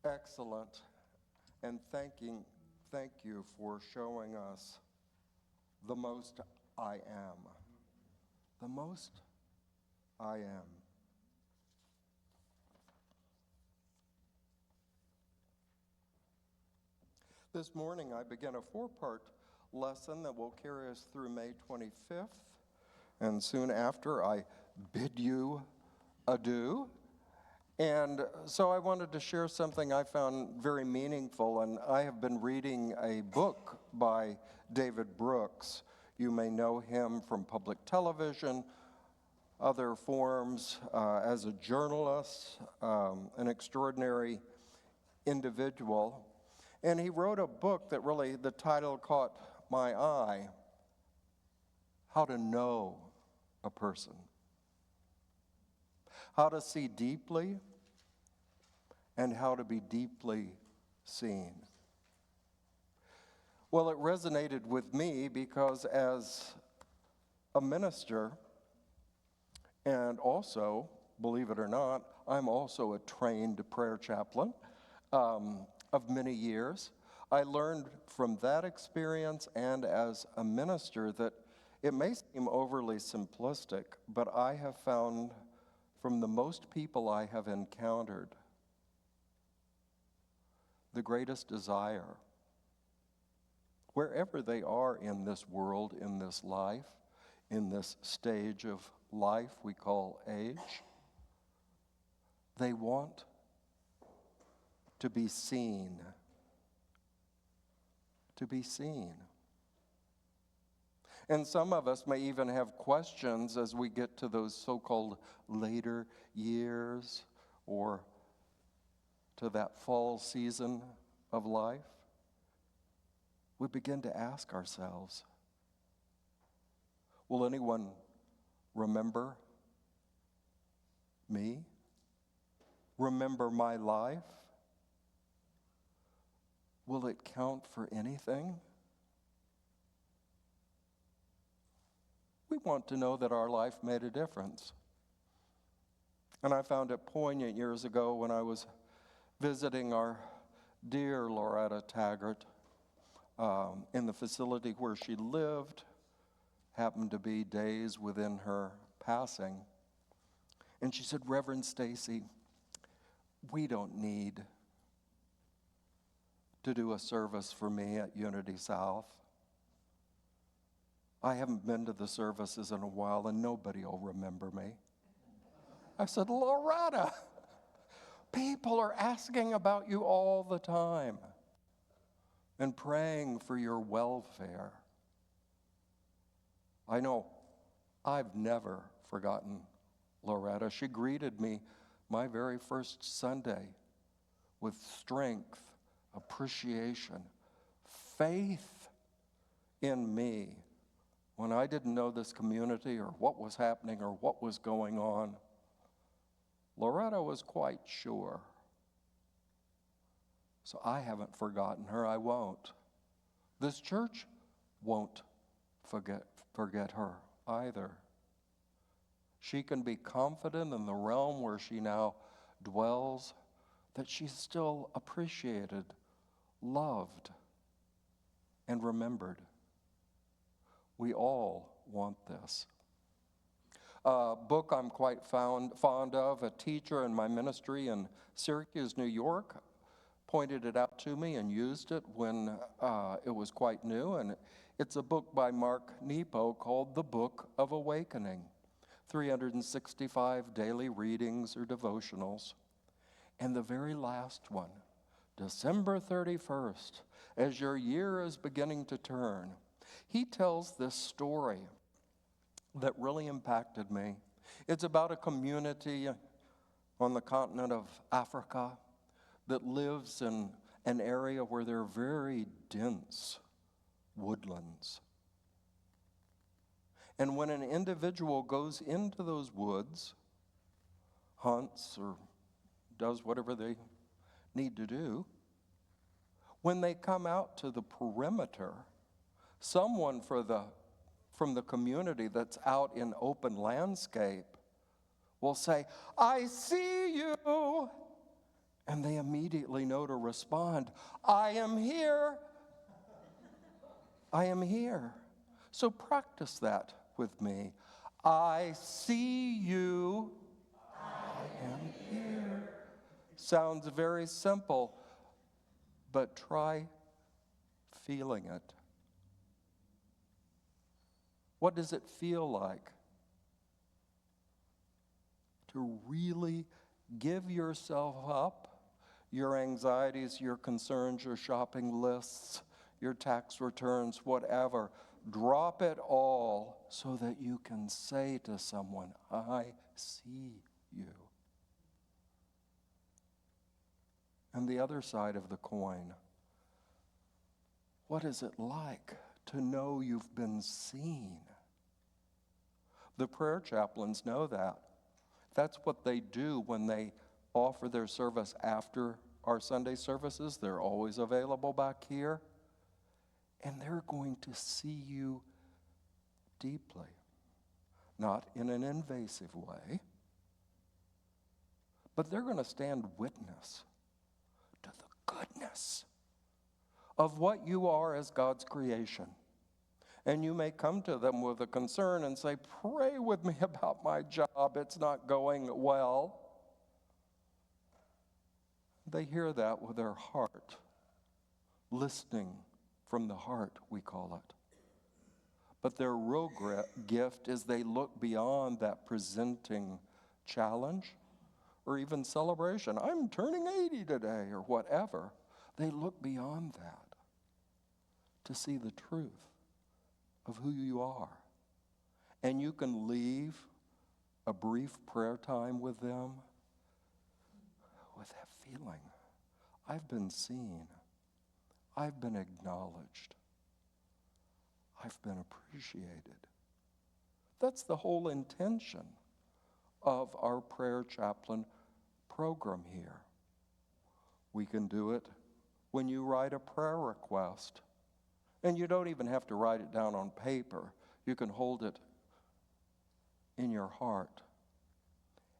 Excellent. And thank you for showing us the most I am. The most I am. This morning I begin a 4-part lesson that will carry us through May 25th. And soon after I bid you adieu. And so I wanted to share something I found very meaningful, and I have been reading a book by David Brooks. You may know him from public television, other forms, as a journalist, an extraordinary individual. And he wrote a book that really, the title caught my eye, How to Know a Person. How to see deeply and how to be deeply seen. Well, it resonated with me because as a minister, and also, believe it or not, I'm also a trained prayer chaplain of many years. I learned from that experience and as a minister that it may seem overly simplistic, but I have found from the most people I have encountered, the greatest desire, wherever they are in this world, in this life, in this stage of life we call age, they want to be seen. To be seen. And some of us may even have questions as we get to those so-called later years or to that fall season of life. We begin to ask ourselves, will anyone remember me? Remember my life? Will it count for anything? We want to know that our life made a difference. And I found it poignant years ago when I was visiting our dear Loretta Taggart in the facility where she lived. Happened to be days within her passing. And she said, Reverend Stacey, we don't need to do a service for me at Unity South. I haven't been to the services in a while and nobody will remember me. I said, Loretta, people are asking about you all the time and praying for your welfare. I know I've never forgotten Loretta. She greeted me my very first Sunday with strength, appreciation, faith in me when I didn't know this community or what was happening or what was going on. Loretta was quite sure. So I haven't forgotten her. I won't. This church won't forget her either. She can be confident in the realm where she now dwells that she's still appreciated, loved, and remembered. We all want this. A book I'm quite fond of, a teacher in my ministry in Syracuse, New York, pointed it out to me and used it when it was quite new. And it's a book by Mark Nepo called The Book of Awakening. 365 daily readings or devotionals. And the very last one, December 31st, as your year is beginning to turn, he tells this story that really impacted me. It's about a community on the continent of Africa that lives in an area where there are very dense woodlands. And when an individual goes into those woods, hunts or does whatever they need to do, when they come out to the perimeter, someone from the community that's out in open landscape will say, I see you. And they immediately know to respond, I am here. I am here. So practice that with me. I see you. I am here. Sounds very simple, but try feeling it. What does it feel like to really give yourself up? Your anxieties, your concerns, your shopping lists, your tax returns, whatever. Drop it all so that you can say to someone, I see you. And the other side of the coin, what is it like to know you've been seen? The prayer chaplains know that. That's what they do when they offer their service after our Sunday services. They're always available back here. And they're going to see you deeply, not in an invasive way, but they're going to stand witness to the goodness of what you are as God's creation. And you may come to them with a concern and say, pray with me about my job. It's not going well. They hear that with their heart, listening from the heart, we call it. But their real gift is they look beyond that presenting challenge or even celebration. I'm turning 80 today or whatever. They look beyond that to see the truth of who you are. And you can leave a brief prayer time with them with that feeling. I've been seen. I've been acknowledged. I've been appreciated. That's the whole intention of our prayer chaplain program here. We can do it when you write a prayer request. And you don't even have to write it down on paper. You can hold it in your heart.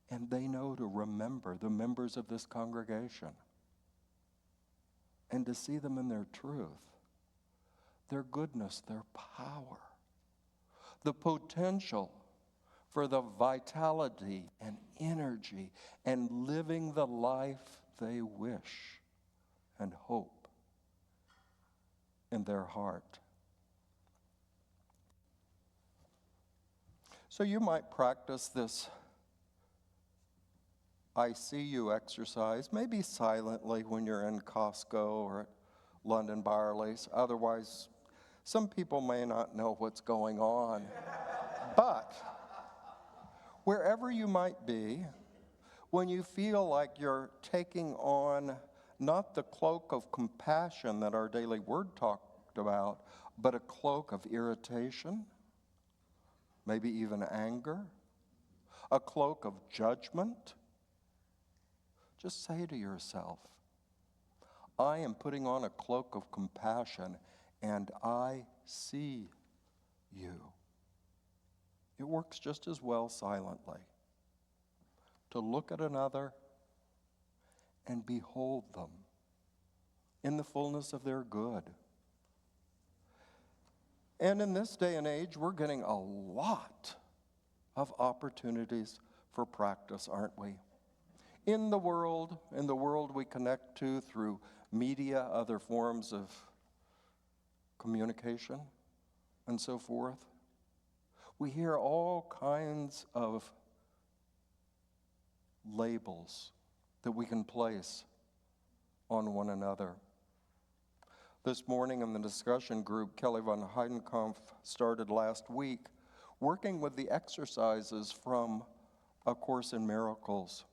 And they know to remember the members of this congregation and to see them in their truth, their goodness, their power, the potential for the vitality and energy and living the life they wish and hope in their heart. So you might practice this I see you exercise, maybe silently when you're in Costco or at London Barley's. Otherwise, some people may not know what's going on. But wherever you might be, when you feel like you're taking on not the cloak of compassion that our daily word talked about, but a cloak of irritation, maybe even anger, a cloak of judgment, just say to yourself, I am putting on a cloak of compassion and I see you. It works just as well silently to look at another and behold them in the fullness of their good. And in this day and age, we're getting a lot of opportunities for practice, aren't we? In the world we connect to through media, other forms of communication, and so forth, we hear all kinds of labels that we can place on one another. This morning in the discussion group, Kelly von Heidenkampf started last week working with the exercises from A Course in Miracles.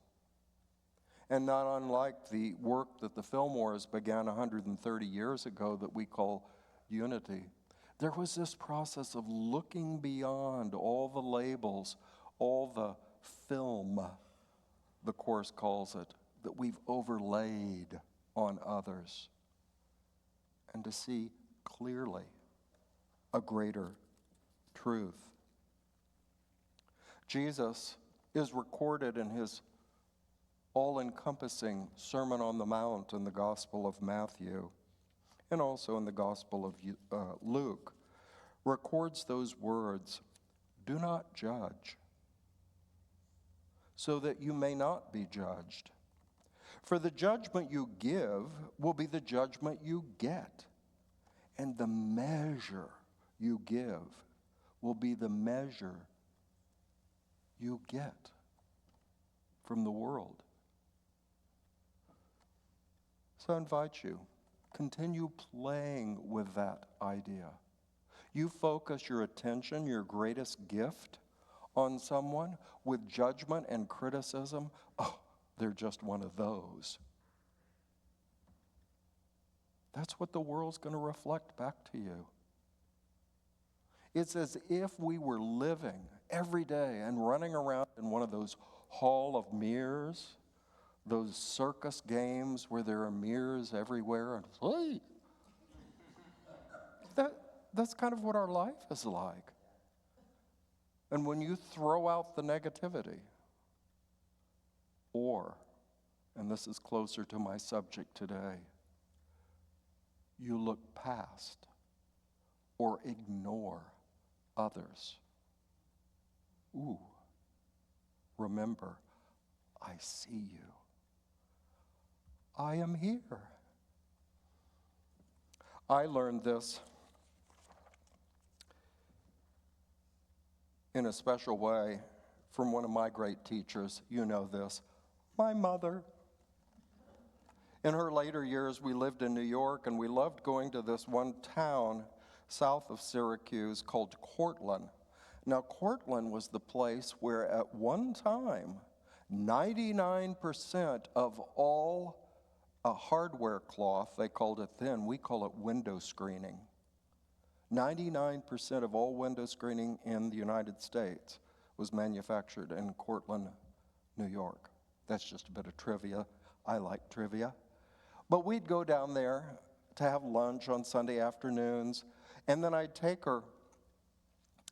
And not unlike the work that the Fillmores began 130 years ago that we call unity, there was this process of looking beyond all the labels, all the film, the Course calls it, that we've overlaid on others, and to see clearly a greater truth. Jesus is recorded in his all-encompassing Sermon on the Mount in the Gospel of Matthew, and also in the Gospel of Luke, records those words, "Do not judge, so that you may not be judged. For the judgment you give will be the judgment you get, and the measure you give will be the measure you get from the world." So I invite you, continue playing with that idea. You focus your attention, your greatest gift, on someone with judgment and criticism. Oh, they're just one of those. That's what the world's going to reflect back to you. It's as if we were living every day and running around in one of those hall of mirrors, those circus games where there are mirrors everywhere, and hey, that's kind of what our life is like. And when you throw out the negativity, or, and this is closer to my subject today, you look past or ignore others. Ooh, remember, I see you. I am here. I learned this in a special way from one of my great teachers. You know this, my mother. In her later years, we lived in New York, and we loved going to this one town south of Syracuse called Cortland. Now, Cortland was the place where at one time, 99% of all hardware cloth, they called it then, we call it window screening. 99% of all window screening in the United States was manufactured in Cortland, New York. That's just a bit of trivia. I like trivia. But we'd go down there to have lunch on Sunday afternoons, and then I'd take her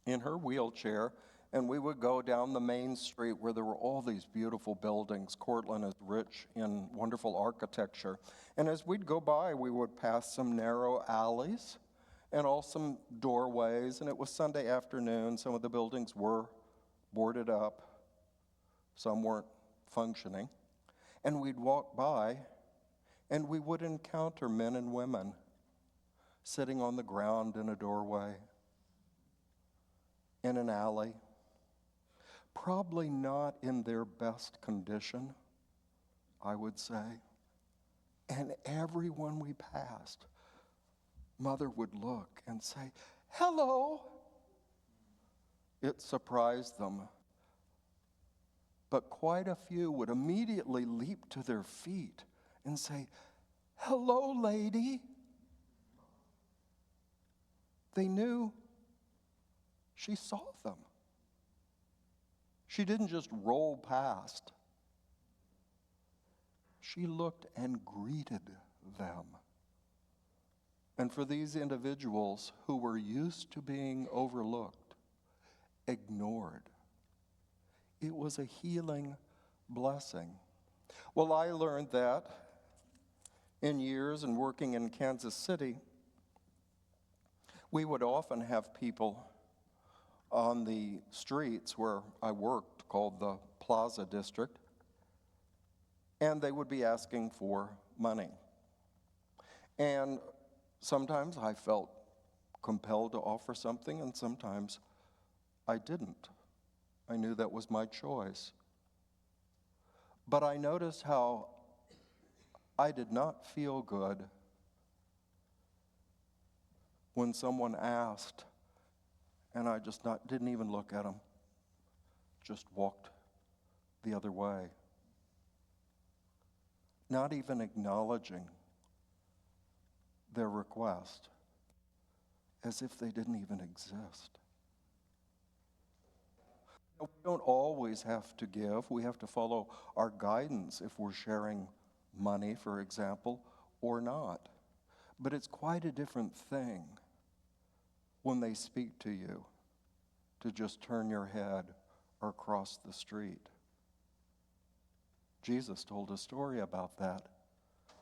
in her wheelchair, and we would go down the main street where there were all these beautiful buildings. Cortland is rich in wonderful architecture. And as we'd go by, we would pass some narrow alleys and all some doorways, and it was Sunday afternoon. Some of the buildings were boarded up. Some weren't functioning. And we'd walk by, and we would encounter men and women sitting on the ground in a doorway, in an alley, probably not in their best condition, I would say. And everyone we passed, Mother would look and say, "Hello." It surprised them. But quite a few would immediately leap to their feet and say, "Hello, lady." They knew she saw them. She didn't just roll past. She looked and greeted them. And for these individuals who were used to being overlooked, ignored, it was a healing blessing. Well, I learned that in years and working in Kansas City, we would often have people on the streets where I worked, called the Plaza District, and they would be asking for money. And sometimes I felt compelled to offer something, and sometimes I didn't. I knew that was my choice. But I noticed how I did not feel good when someone asked, and I just didn't even look at them, just walked the other way, not even acknowledging their request, as if they didn't even exist. We don't always have to give. We have to follow our guidance if we're sharing money, for example, or not. But it's quite a different thing when they speak to you to just turn your head or cross the street. Jesus told a story about that.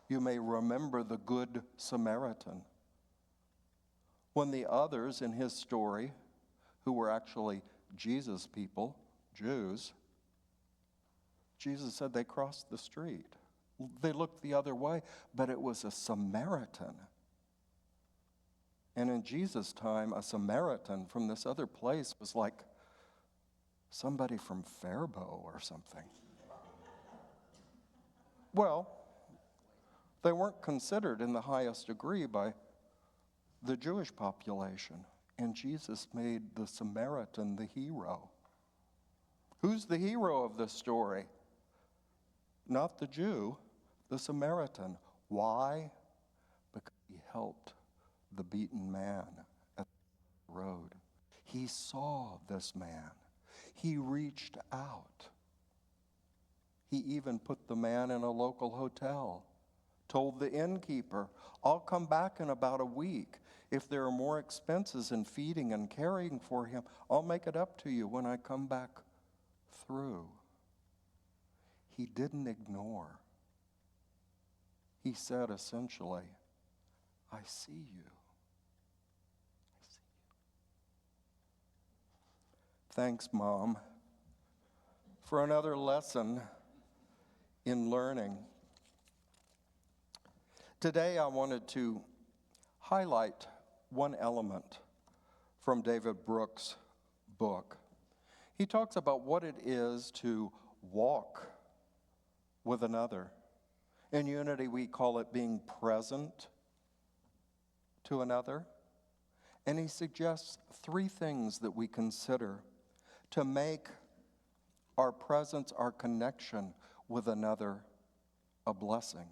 You may remember the Good Samaritan. When the others in his story, who were actually Jesus' people, Jews, Jesus said they crossed the street. They looked the other way, but it was a Samaritan. And in Jesus' time, a Samaritan from this other place was like somebody from Faribault or something. Well, they weren't considered in the highest degree by the Jewish population. And Jesus made the Samaritan the hero. Who's the hero of this story? Not the Jew, the Samaritan. Why? Because he helped the beaten man at the road. He saw this man. He reached out. He even put the man in a local hotel, told the innkeeper, I'll come back in about a week. If there are more expenses in feeding and caring for him, I'll make it up to you when I come back through. He didn't ignore. He said essentially, I see you. I see you. Thanks, Mom, for another lesson in learning. Today I wanted to highlight one element from David Brook's book. He talks about what it is to walk with another. In Unity, we call it being present to another. And he suggests 3 things that we consider to make our presence, our connection with another, a blessing,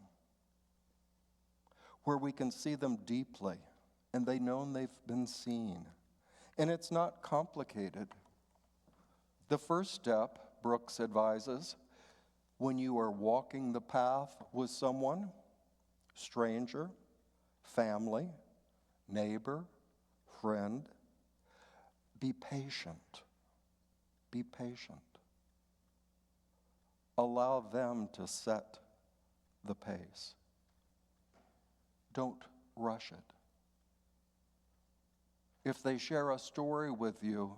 where we can see them deeply and they know they've been seen. And it's not complicated. The first step, Brooks advises, when you are walking the path with someone, stranger, family, neighbor, friend, be patient. Be patient. Allow them to set the pace. Don't rush it. If they share a story with you,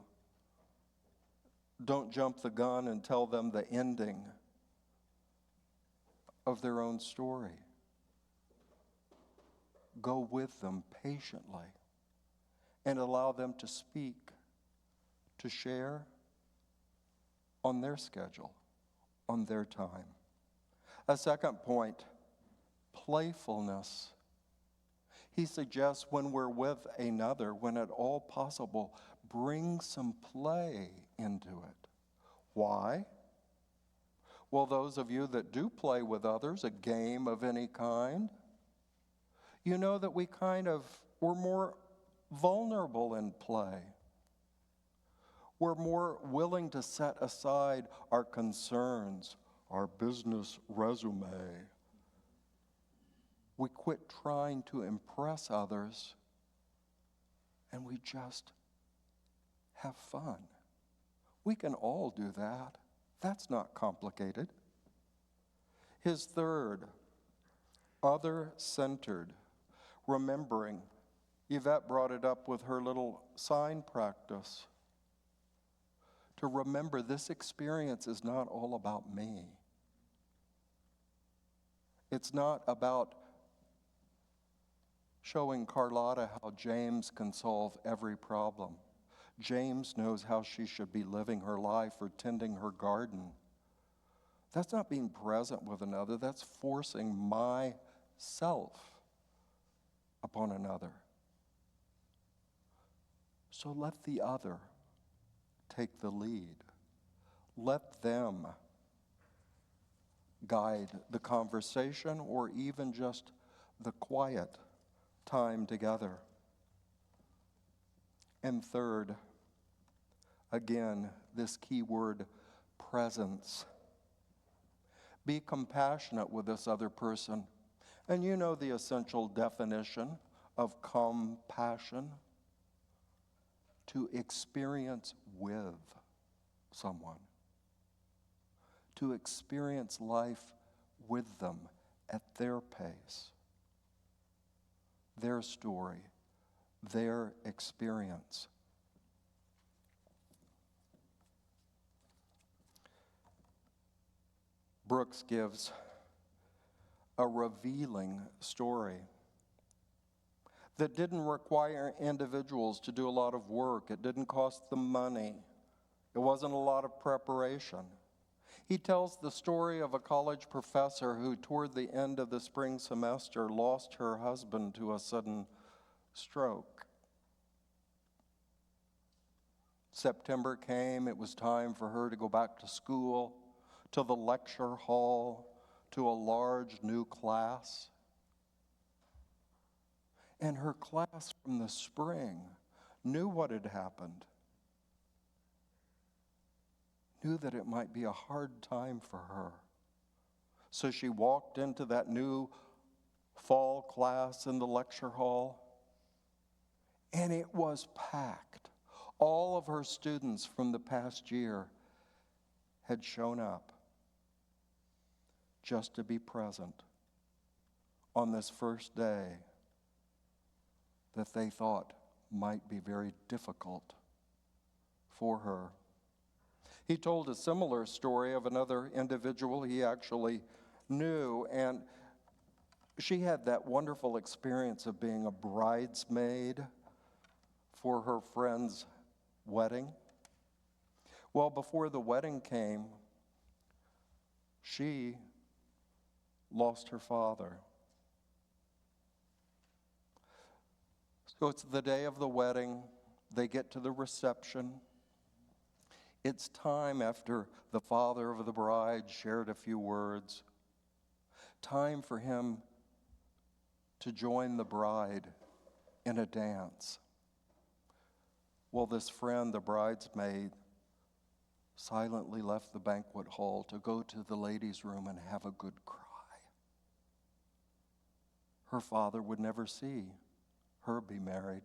don't jump the gun and tell them the ending of their own story. Go with them patiently and allow them to speak, to share on their schedule, on their time. A second point, playfulness. He suggests when we're with another, when at all possible, bring some play into it. Why? Well, those of you that do play with others, a game of any kind, you know that we're more vulnerable in play. We're more willing to set aside our concerns, our business resume. We quit trying to impress others, and we just have fun. We can all do that. That's not complicated. His third, other-centered, remembering. Yvette brought it up with her little sign practice. To remember this experience is not all about me. It's not about showing Carlotta how James can solve every problem. James knows how she should be living her life or tending her garden. That's not being present with another. That's forcing myself upon another. So let the other take the lead. Let them guide the conversation or even just the quiet time together. And third, again, this key word, presence. Be compassionate with this other person. And you know the essential definition of compassion: to experience with someone, to experience life with them at their pace, their story, their experience. Brooks gives a revealing story that didn't require individuals to do a lot of work. It didn't cost them money. It wasn't a lot of preparation. He tells the story of a college professor who, toward the end of the spring semester, lost her husband to a sudden stroke. September came. It was time for her to go back to school, to the lecture hall, to a large new class. And her class from the spring knew what had happened, knew that it might be a hard time for her. So she walked into that new fall class in the lecture hall, and it was packed. All of her students from the past year had shown up just to be present on this first day that they thought might be very difficult for her. He told a similar story of another individual he actually knew, and she had that wonderful experience of being a bridesmaid for her friend's wedding. Well, before the wedding came, she lost her father. So it's the day of the wedding. They get to the reception. It's time, after the father of the bride shared a few words, time for him to join the bride in a dance. Well, this friend, the bridesmaid, silently left the banquet hall to go to the ladies' room and have a good cry. Her father would never see her be married.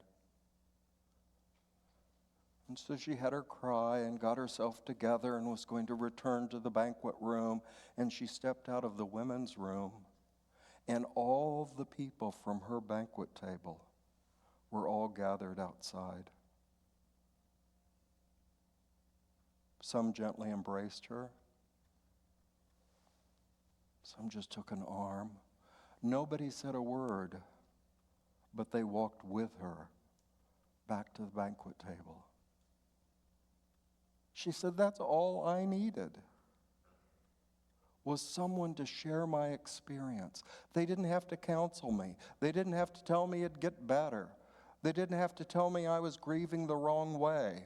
And so she had her cry and got herself together and was going to return to the banquet room. And she stepped out of the women's room, and all the people from her banquet table were all gathered outside. Some gently embraced her. Some just took an arm. Nobody said a word, but they walked with her back to the banquet table. She said, that's all I needed, was someone to share my experience. They didn't have to counsel me. They didn't have to tell me it'd get better. They didn't have to tell me I was grieving the wrong way.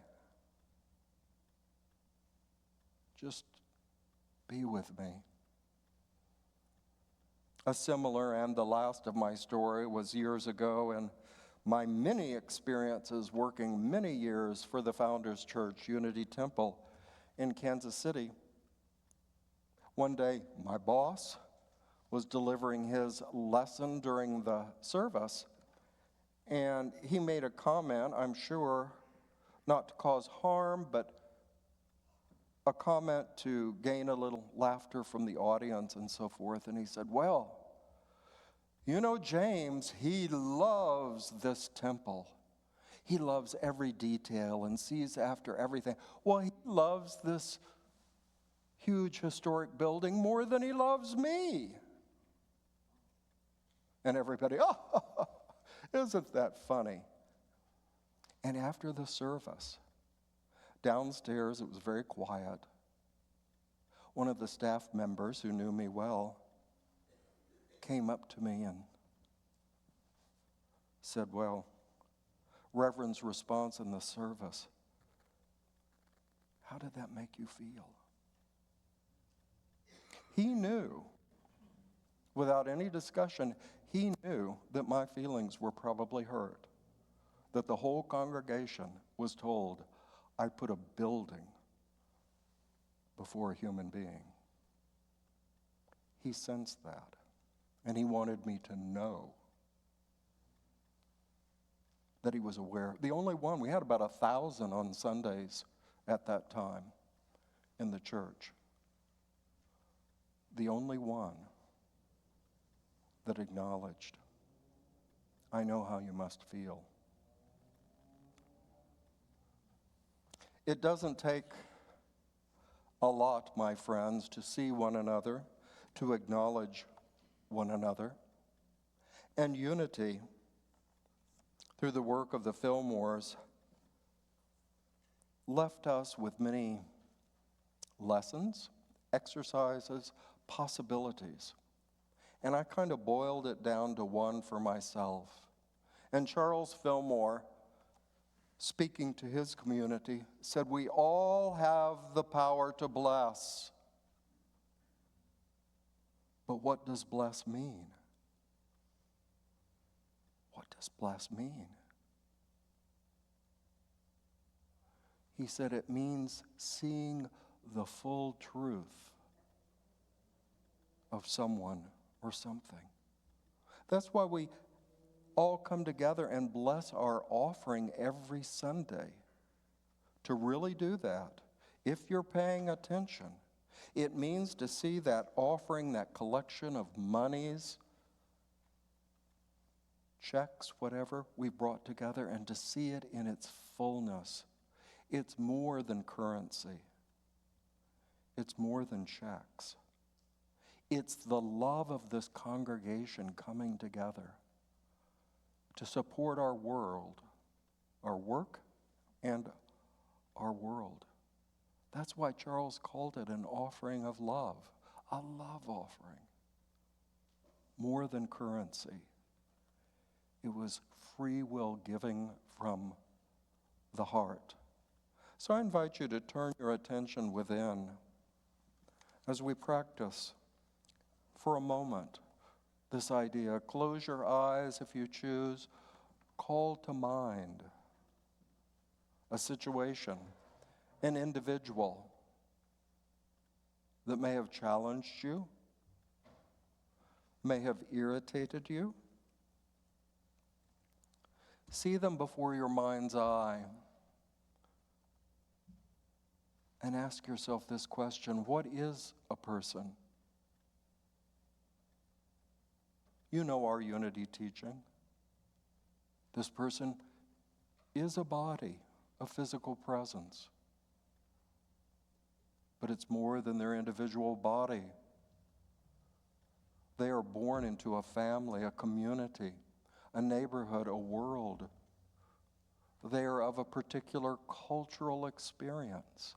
Just be with me. A similar and the last of my story was years ago, and my many experiences working many years for the Founders Church, Unity Temple in Kansas City. One day, my boss was delivering his lesson during the service, and he made a comment, I'm sure, not to cause harm, but a comment to gain a little laughter from the audience and so forth. And he said, well, you know, James, he loves this temple. He loves every detail and sees after everything. Well, he loves this huge historic building more than he loves me. And everybody, oh, isn't that funny? And after the service, downstairs, it was very quiet. One of the staff members who knew me well came up to me and said, well, Reverend's response in the service, how did that make you feel? He knew, without any discussion, he knew that my feelings were probably hurt, that the whole congregation was told I put a building before a human being. He sensed that. And he wanted me to know that he was aware. The only one, we had about 1,000 on Sundays at that time in the church. the only one that acknowledged, I know how you must feel. It doesn't take a lot, my friends, to see one another, to acknowledge one another. And unity, through the work of the Fillmores, left us with many lessons, exercises, possibilities. And I kind of boiled it down to one for myself. And Charles Fillmore, speaking to his community, said, we all have the power to bless. But what does bless mean? What does bless mean? He said it means seeing the full truth of someone or something. That's why we all come together and bless our offering every Sunday. To really do that, if you're paying attention, it means to see that offering, that collection of monies, checks, whatever we brought together, and to see it in its fullness. It's more than currency. It's more than checks. It's the love of this congregation coming together to support our world, our work, and our world. That's why Charles called it an offering of love, a love offering. More than currency. It was free will giving from the heart. So I invite you to turn your attention within as we practice for a moment this idea. Close your eyes if you choose. Call to mind a situation, an individual that may have challenged you, may have irritated you. See them before your mind's eye and ask yourself this question: what is a person? You know our unity teaching. This person is a body, a physical presence. But it's more than their individual body. They are born into a family, a community, a neighborhood, a world. They are of a particular cultural experience.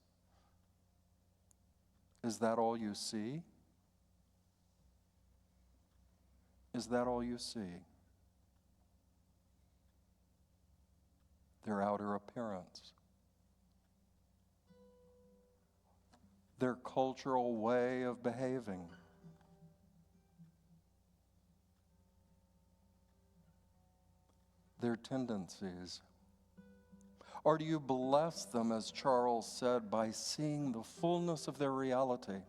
Is that all you see? Is that all you see? Their outer appearance, their cultural way of behaving, their tendencies? Or do you bless them, as Charles said, by seeing the fullness of their reality?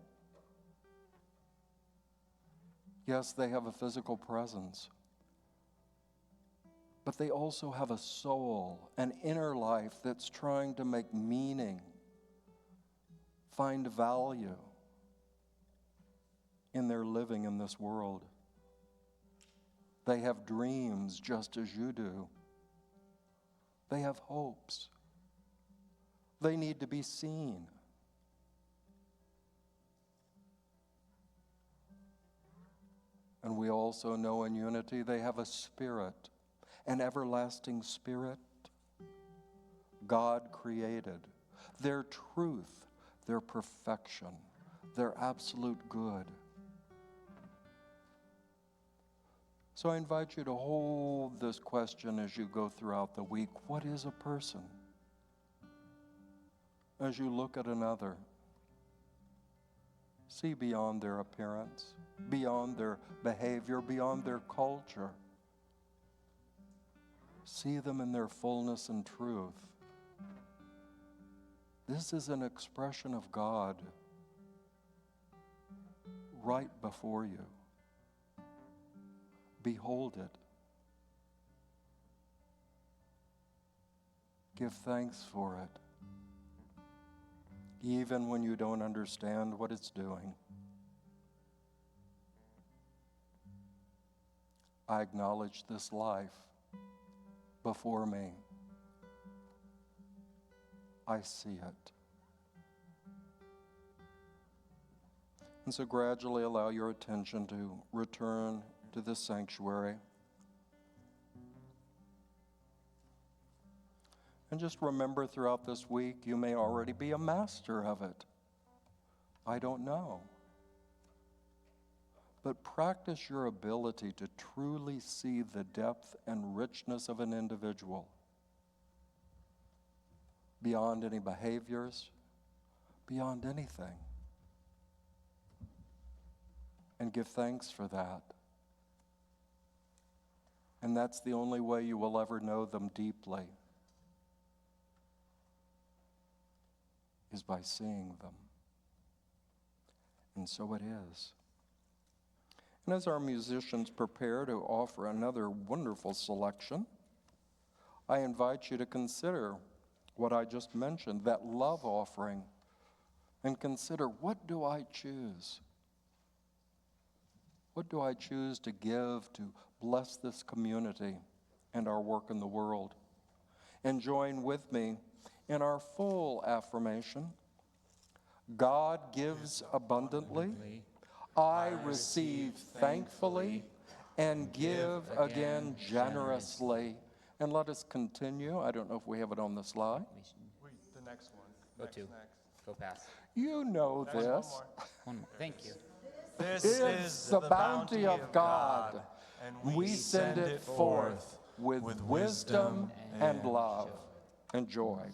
Yes, they have a physical presence, but they also have a soul, an inner life that's trying to make meaning, find value in their living in this world. They have dreams just as you do. They have hopes. They need to be seen. And we also know in unity they have a spirit, an everlasting spirit God created. Their truth, their perfection, their absolute good. So I invite you to hold this question as you go throughout the week. What is a person? As you look at another, see beyond their appearance, beyond their behavior, beyond their culture. See them in their fullness and truth. This is an expression of God right before you. Behold it. Give thanks for it, even when you don't understand what it's doing. I acknowledge this life before me. I see it. And so gradually allow your attention to return to the sanctuary. And just remember throughout this week, you may already be a master of it. I don't know. But practice your ability to truly see the depth and richness of an individual beyond any behaviors, beyond anything. And give thanks for that. And that's the only way you will ever know them deeply, is by seeing them. And so it is. And as our musicians prepare to offer another wonderful selection, I invite you to consider what I just mentioned, that love offering, and consider, what do I choose? What do I choose to give to bless this community and our work in the world? And join with me in our full affirmation. God gives abundantly, I receive thankfully, and give again generously. And let us continue. I don't know if we have it on the slide. The next one. Go to. Go past. You know this. One more. Thank you. This is the bounty of God, and we send it forth with wisdom and love and joy.